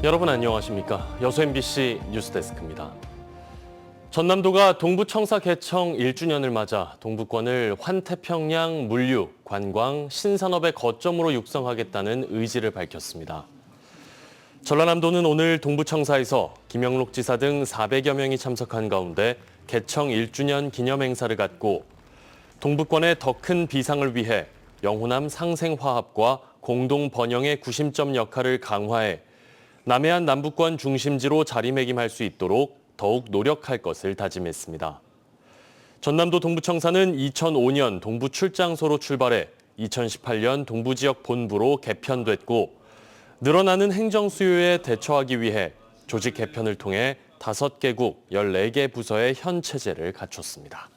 여러분 안녕하십니까? 여수 MBC 뉴스데스크입니다. 전남도가 동부청사 개청 1주년을 맞아 동부권을 환태평양 물류, 관광, 신산업의 거점으로 육성하겠다는 의지를 밝혔습니다. 전라남도는 오늘 동부청사에서 김영록 지사 등 400여 명이 참석한 가운데 개청 1주년 기념 행사를 갖고 동부권의 더 큰 비상을 위해 영호남 상생화합과 공동 번영의 구심점 역할을 강화해 남해안 남부권 중심지로 자리매김할 수 있도록 더욱 노력할 것을 다짐했습니다. 전남도 동부청사는 2005년 동부 출장소로 출발해 2018년 동부지역 본부로 개편됐고 늘어나는 행정 수요에 대처하기 위해 조직 개편을 통해 5개국 14개 부서의 현 체제를 갖췄습니다.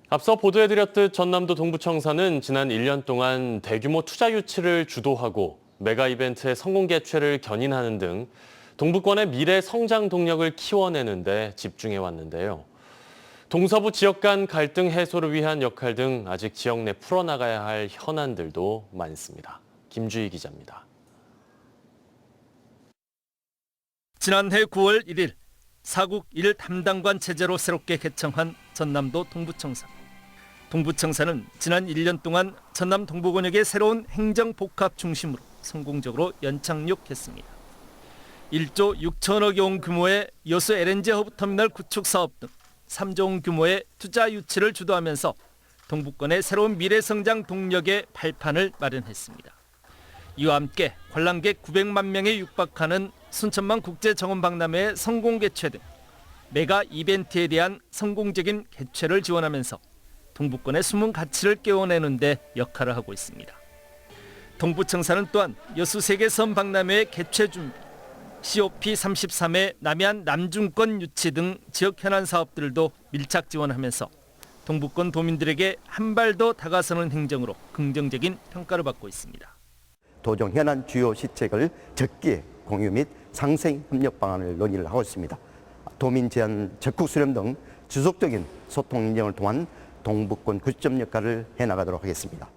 앞서 보도해드렸듯 전남도 동부청사는 지난 1년 동안 대규모 투자 유치를 주도하고 메가 이벤트의 성공 개최를 견인하는 등 동부권의 미래 성장 동력을 키워내는 데 집중해 왔는데요. 동서부 지역 간 갈등 해소를 위한 역할 등 아직 지역 내 풀어나가야 할 현안들도 많습니다. 김주희 기자입니다. 지난해 9월 1일 사국 1 담당관 체제로 새롭게 개청한 전남도 동부청사. 동부청사는 지난 1년 동안 전남 동부권역의 새로운 행정 복합 중심으로 성공적으로 연착륙했습니다. 1조 6천억여 원 규모의 여수 LNG 허브터미널 구축 사업 등 3조 원 규모의 투자 유치를 주도하면서 동부권의 새로운 미래 성장 동력의 발판을 마련했습니다. 이와 함께 관람객 900만 명에 육박하는 순천만 국제정원박람회의 성공 개최 등 메가 이벤트에 대한 성공적인 개최를 지원하면서 동부권의 숨은 가치를 깨워내는 데 역할을 하고 있습니다. 동부청사는 또한 여수 세계섬 박람회의 개최 준비, COP33의 남해안 남중권 유치 등 지역 현안 사업들도 밀착 지원하면서 동부권 도민들에게 한 발 더 다가서는 행정으로 긍정적인 평가를 받고 있습니다. 도정 현안 주요 시책을 적기에 공유 및 상생 협력 방안을 논의를 하고 있습니다. 도민 제안 적극 수렴 등 지속적인 소통 행정을 통한 동부권 구점 역할을 해나가도록 하겠습니다.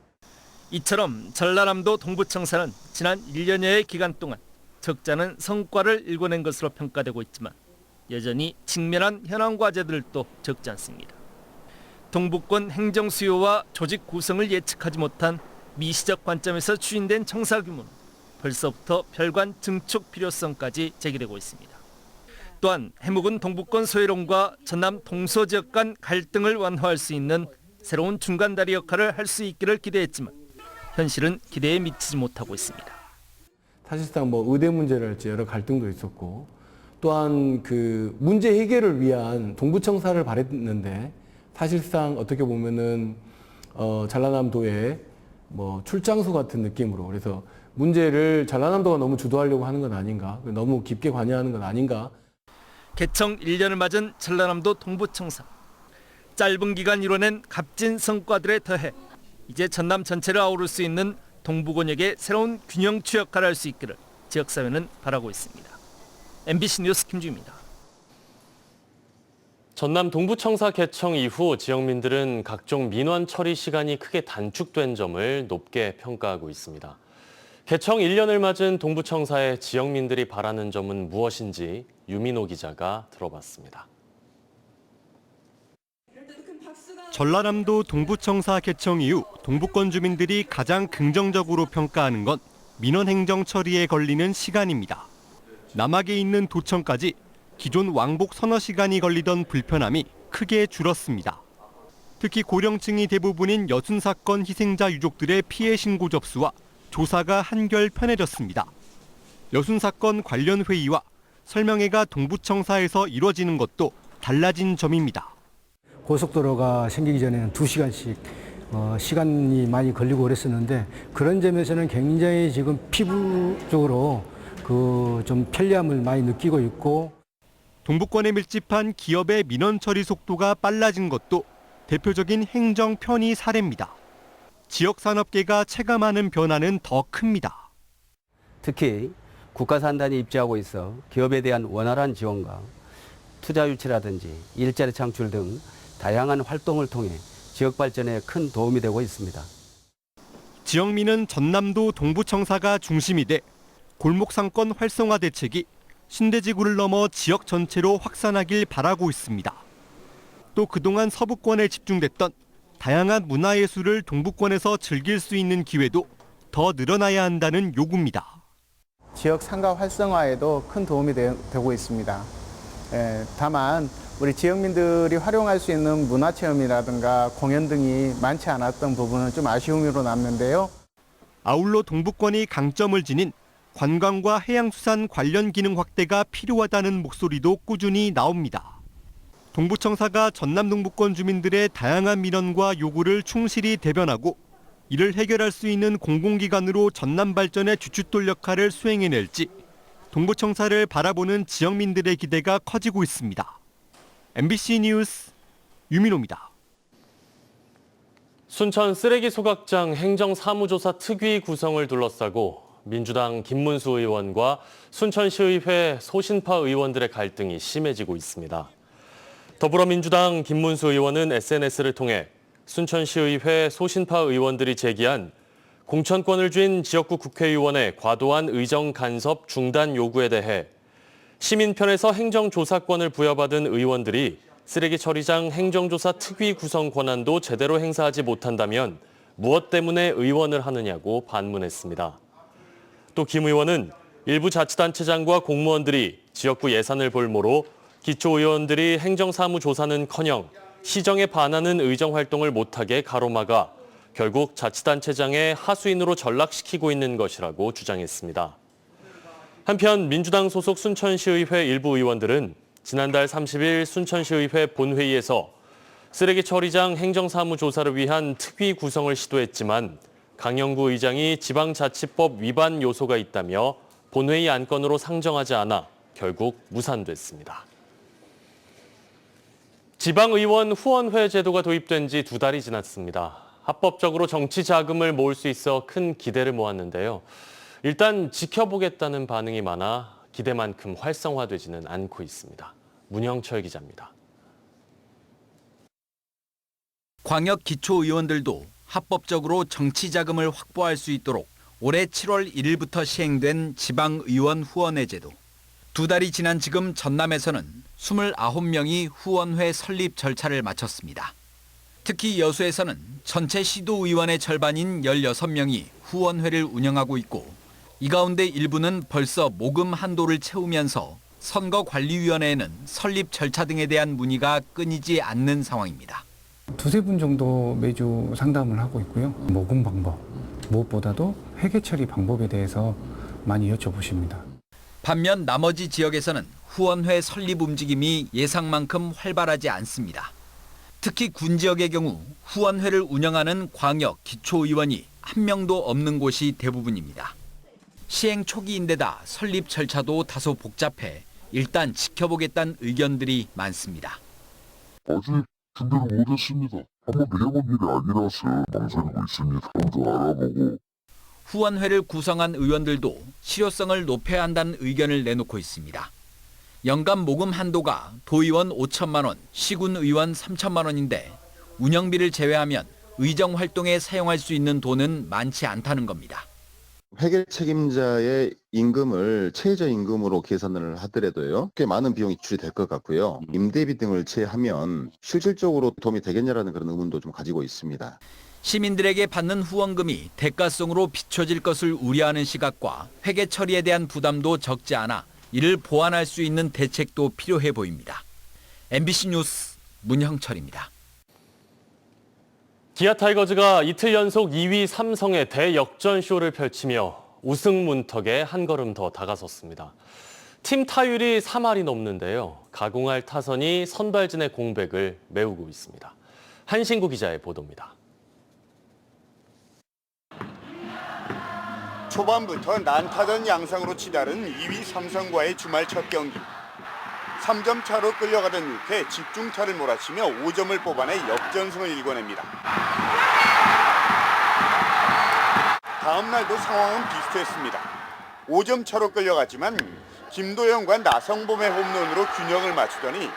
이처럼 전라남도 동부청사는 지난 1년여의 기간 동안 적잖은 성과를 일궈낸 것으로 평가되고 있지만 여전히 직면한 현안 과제들도 적지 않습니다. 동부권 행정 수요와 조직 구성을 예측하지 못한 미시적 관점에서 추진된 청사 규모는 벌써부터 별관 증축 필요성까지 제기되고 있습니다. 또한 해묵은 동부권 소외론과 전남 동서 지역 간 갈등을 완화할 수 있는 새로운 중간다리 역할을 할 수 있기를 기대했지만 현실은 기대에 미치지 못하고 있습니다. 사실상 의대 문제랄지 여러 갈등도 있었고 또한 그 문제 해결을 위한 동부청사를 바랬는데 사실상 어떻게 보면은 전라남도의 출장소 같은 느낌으로 그래서 문제를 전라남도가 너무 주도하려고 하는 건 아닌가, 너무 깊게 관여하는 건 아닌가. 개청 1년을 맞은 전라남도 동부청사. 짧은 기간 이뤄낸 값진 성과들에 더해 이제 전남 전체를 아우를 수 있는 동부권역의 새로운 균형추 역할을 할 수 있기를 지역사회는 바라고 있습니다. MBC 뉴스 김주희입니다. 전남 동부청사 개청 이후 지역민들은 각종 민원 처리 시간이 크게 단축된 점을 높게 평가하고 있습니다. 개청 1년을 맞은 동부청사의 지역민들이 바라는 점은 무엇인지 유민호 기자가 들어봤습니다. 전라남도 동부청사 개청 이후 동부권 주민들이 가장 긍정적으로 평가하는 건 민원 행정 처리에 걸리는 시간입니다. 남학에 있는 도청까지 기존 왕복 서너 시간이 걸리던 불편함이 크게 줄었습니다. 특히 고령층이 대부분인 여순 사건 희생자 유족들의 피해 신고 접수와 조사가 한결 편해졌습니다. 여순 사건 관련 회의와 설명회가 동부청사에서 이루어지는 것도 달라진 점입니다. 고속도로가 생기기 전에는 2시간씩 시간이 많이 걸리고 그랬었는데 그런 점에서는 굉장히 지금 피부적으로 좀 편리함을 많이 느끼고 있고 동부권에 밀집한 기업의 민원 처리 속도가 빨라진 것도 대표적인 행정 편의 사례입니다. 지역 산업계가 체감하는 변화는 더 큽니다. 특히 국가산단이 입주하고 있어 기업에 대한 원활한 지원과 투자 유치라든지 일자리 창출 등 다양한 활동을 통해 지역 발전에 큰 도움이 되고 있습니다. 지역민은 전남도 동부청사가 중심이 돼 골목 상권 활성화 대책이 신대지구를 넘어 지역 전체로 확산하길 바라고 있습니다. 또 그동안 서부권에 집중됐던 다양한 문화예술을 동부권에서 즐길 수 있는 기회도 더 늘어나야 한다는 요구입니다. 지역 상가 활성화에도 큰 도움이 되고 있습니다. 다만 우리 지역민들이 활용할 수 있는 문화체험이라든가 공연 등이 많지 않았던 부분은 좀 아쉬움으로 남는데요. 아울러 동부권이 강점을 지닌 관광과 해양수산 관련 기능 확대가 필요하다는 목소리도 꾸준히 나옵니다. 동부청사가 전남 동부권 주민들의 다양한 민원과 요구를 충실히 대변하고 이를 해결할 수 있는 공공기관으로 전남 발전의 주춧돌 역할을 수행해낼지 동부청사를 바라보는 지역민들의 기대가 커지고 있습니다. MBC 뉴스 유민호입니다. 순천 쓰레기 소각장 행정사무조사 특위 구성을 둘러싸고 민주당 김문수 의원과 순천시의회 소신파 의원들의 갈등이 심해지고 있습니다. 더불어민주당 김문수 의원은 SNS를 통해 순천시의회 소신파 의원들이 제기한 공천권을 쥔 지역구 국회의원의 과도한 의정 간섭 중단 요구에 대해 시민 편에서 행정조사권을 부여받은 의원들이 쓰레기 처리장 행정조사 특위 구성 권한도 제대로 행사하지 못한다면 무엇 때문에 의원을 하느냐고 반문했습니다. 또 김 의원은 일부 자치단체장과 공무원들이 지역구 예산을 볼모로 기초의원들이 행정사무조사는커녕 시정에 반하는 의정활동을 못하게 가로막아 결국 자치단체장의 하수인으로 전락시키고 있는 것이라고 주장했습니다. 한편 민주당 소속 순천시의회 일부 의원들은 지난달 30일 순천시의회 본회의에서 쓰레기 처리장 행정사무조사를 위한 특위 구성을 시도했지만 강영구 의장이 지방자치법 위반 요소가 있다며 본회의 안건으로 상정하지 않아 결국 무산됐습니다. 지방의원 후원회 제도가 도입된 지 2달이 지났습니다. 합법적으로 정치 자금을 모을 수 있어 큰 기대를 모았는데요. 일단 지켜보겠다는 반응이 많아 기대만큼 활성화되지는 않고 있습니다. 문영철 기자입니다. 광역 기초의원들도 합법적으로 정치 자금을 확보할 수 있도록 올해 7월 1일부터 시행된 지방의원 후원회 제도. 2달이 지난 지금 전남에서는 29명이 후원회 설립 절차를 마쳤습니다. 특히 여수에서는 전체 시도의원의 절반인 16명이 후원회를 운영하고 있고 이 가운데 일부는 벌써 모금 한도를 채우면서 선거관리위원회에는 설립 절차 등에 대한 문의가 끊이지 않는 상황입니다. 두세 분 정도 매주 상담을 하고 있고요. 모금 방법, 무엇보다도 회계 처리 방법에 대해서 많이 여쭤보십니다. 반면 나머지 지역에서는 후원회 설립 움직임이 예상만큼 활발하지 않습니다. 특히 군 지역의 경우 후원회를 운영하는 광역 기초의원이 한 명도 없는 곳이 대부분입니다. 시행 초기인데다 설립 절차도 다소 복잡해 일단 지켜보겠다는 의견들이 많습니다. 아직 준비를 못했습니다. 한 번도 해본 일이 아니라서 망설이고 있습니다. 먼저 알아보고. 후원회를 구성한 의원들도 실효성을 높여야 한다는 의견을 내놓고 있습니다. 연간 모금 한도가 도의원 5천만 원, 시군 의원 3천만 원인데 운영비를 제외하면 의정 활동에 사용할 수 있는 돈은 많지 않다는 겁니다. 회계 책임자의 임금을 최저 임금으로 계산을 하더라도요, 꽤 많은 비용이 지출이 될 것 같고요. 임대비 등을 제하면 실질적으로 도움이 되겠냐라는 그런 의문도 좀 가지고 있습니다. 시민들에게 받는 후원금이 대가성으로 비춰질 것을 우려하는 시각과 회계 처리에 대한 부담도 적지 않아 이를 보완할 수 있는 대책도 필요해 보입니다. MBC 뉴스 문형철입니다. 기아 타이거즈가 이틀 연속 2위 삼성의 대역전쇼를 펼치며 우승 문턱에 한 걸음 더 다가섰습니다. 팀 타율이 3할이 넘는데요. 가공할 타선이 선발진의 공백을 메우고 있습니다. 한신구 기자의 보도입니다. 초반부터 난타전 양상으로 치달은 2위 삼성과의 주말 첫 경기. 3점 차로 끌려가던 끝에 집중타를 몰아치며 5점을 뽑아내 역전승을 일궈냅니다. 다음 날도 상황은 비슷했습니다. 5점 차로 끌려갔지만 김도영과 나성범의 홈런으로 균형을 맞추더니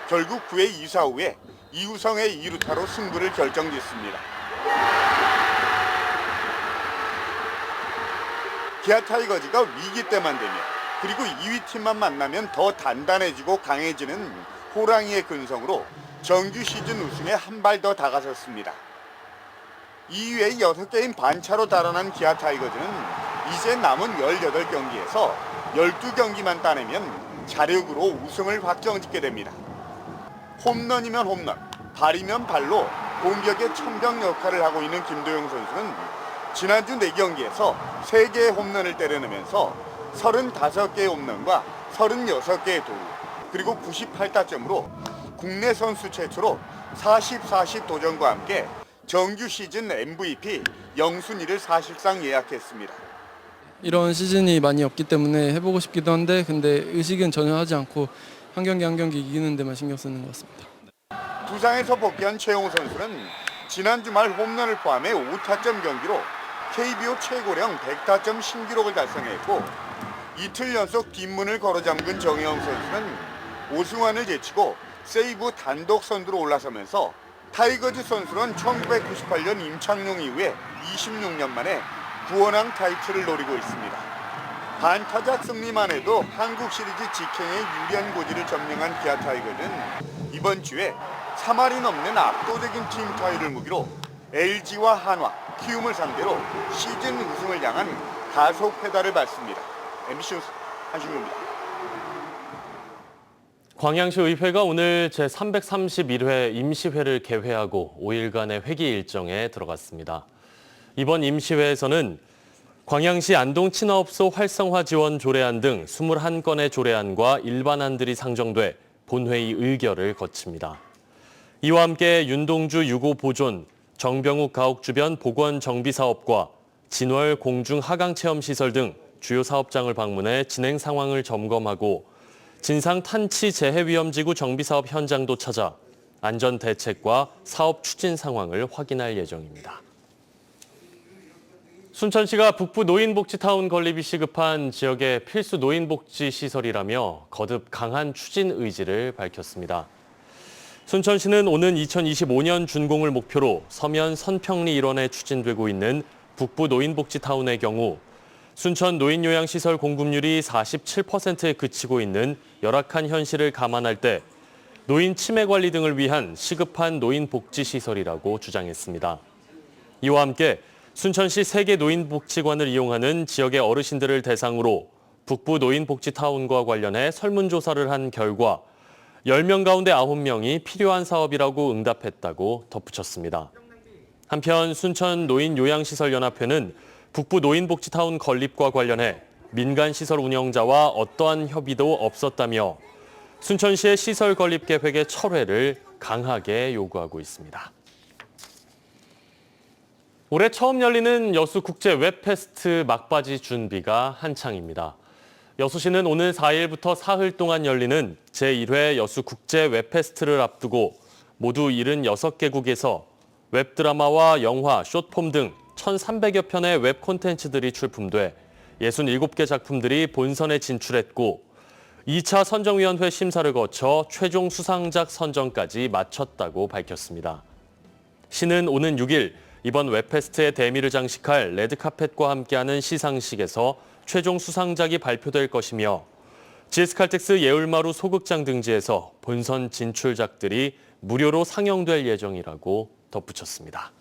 결국 9회 2사 후에 이우성의 2루타로 승부를 결정짓습니다. 기아 타이거즈가 위기 때만 되면 그리고 2위 팀만 만나면 더 단단해지고 강해지는 호랑이의 근성으로 정규 시즌 우승에 한 발 더 다가섰습니다. 2위에 6게임 반차로 달아난 기아 타이거즈는 이제 남은 18경기에서 12경기만 따내면 자력으로 우승을 확정짓게 됩니다. 홈런이면 홈런, 발이면 발로 공격의 첨병 역할을 하고 있는 김도영 선수는 지난주 4경기에서 3개의 홈런을 때려내면서 35개의 홈런과 36개의 도루, 그리고 98타점으로 국내 선수 최초로 40-40 도전과 함께 정규 시즌 MVP 영순위를 사실상 예약했습니다. 이런 시즌이 많이 없기 때문에 해보고 싶기도 한데 근데 의식은 전혀 하지 않고 한 경기 한 경기 이기는 데만 신경 쓰는 것 같습니다. 부상에서 복귀한 최용우 선수는 지난 주말 홈런을 포함해 5타점 경기로 KBO 최고령 100타점 신기록을 달성했고 이틀 연속 뒷문을 걸어잠근 정혜영 선수는 오승환을 제치고 세이브 단독 선두로 올라서면서 타이거즈 선수는 1998년 임창용 이후에 26년 만에 구원왕 타이틀을 노리고 있습니다. 반타작 승리만 해도 한국 시리즈 직행에 유리한 고지를 점령한 기아 타이거즈는 이번 주에 3할이 넘는 압도적인 팀 타율을 무기로 LG와 한화, 키움을 상대로 시즌 우승을 향한 가속 페달을 밟습니다. MBC 뉴스 한신규입니다. 광양시 의회가 오늘 제331회 임시회를 개회하고 5일간의 회기 일정에 들어갔습니다. 이번 임시회에서는 광양시 안동 친화업소 활성화 지원 조례안 등 21건의 조례안과 일반안들이 상정돼 본회의 의결을 거칩니다. 이와 함께 윤동주 6호 보존, 정병욱 가옥 주변 복원 정비 사업과 진월 공중 하강 체험 시설 등 주요 사업장을 방문해 진행 상황을 점검하고 진상 탄치 재해 위험지구 정비 사업 현장도 찾아 안전 대책과 사업 추진 상황을 확인할 예정입니다. 순천시가 북부 노인복지타운 건립이 시급한 지역의 필수 노인복지 시설이라며 거듭 강한 추진 의지를 밝혔습니다. 순천시는 오는 2025년 준공을 목표로 서면 선평리 일원에 추진되고 있는 북부 노인복지타운의 경우 순천 노인요양시설 공급률이 47%에 그치고 있는 열악한 현실을 감안할 때 노인 치매 관리 등을 위한 시급한 노인복지시설이라고 주장했습니다. 이와 함께 순천시 3개 노인복지관을 이용하는 지역의 어르신들을 대상으로 북부 노인복지타운과 관련해 설문조사를 한 결과 10명 가운데 9명이 필요한 사업이라고 응답했다고 덧붙였습니다. 한편 순천 노인요양시설연합회는 북부 노인복지타운 건립과 관련해 민간시설 운영자와 어떠한 협의도 없었다며 순천시의 시설 건립 계획의 철회를 강하게 요구하고 있습니다. 올해 처음 열리는 여수 국제 웹페스트 막바지 준비가 한창입니다. 여수시는 오는 4일부터 사흘 동안 열리는 제1회 여수 국제 웹페스트를 앞두고 모두 76개국에서 웹드라마와 영화, 숏폼 등 1,300여 편의 웹 콘텐츠들이 출품돼 67개 작품들이 본선에 진출했고 2차 선정위원회 심사를 거쳐 최종 수상작 선정까지 마쳤다고 밝혔습니다. 시는 오는 6일 이번 웹페스트의 대미를 장식할 레드카펫과 함께하는 시상식에서 최종 수상작이 발표될 것이며 GS칼텍스 예울마루 소극장 등지에서 본선 진출작들이 무료로 상영될 예정이라고 덧붙였습니다.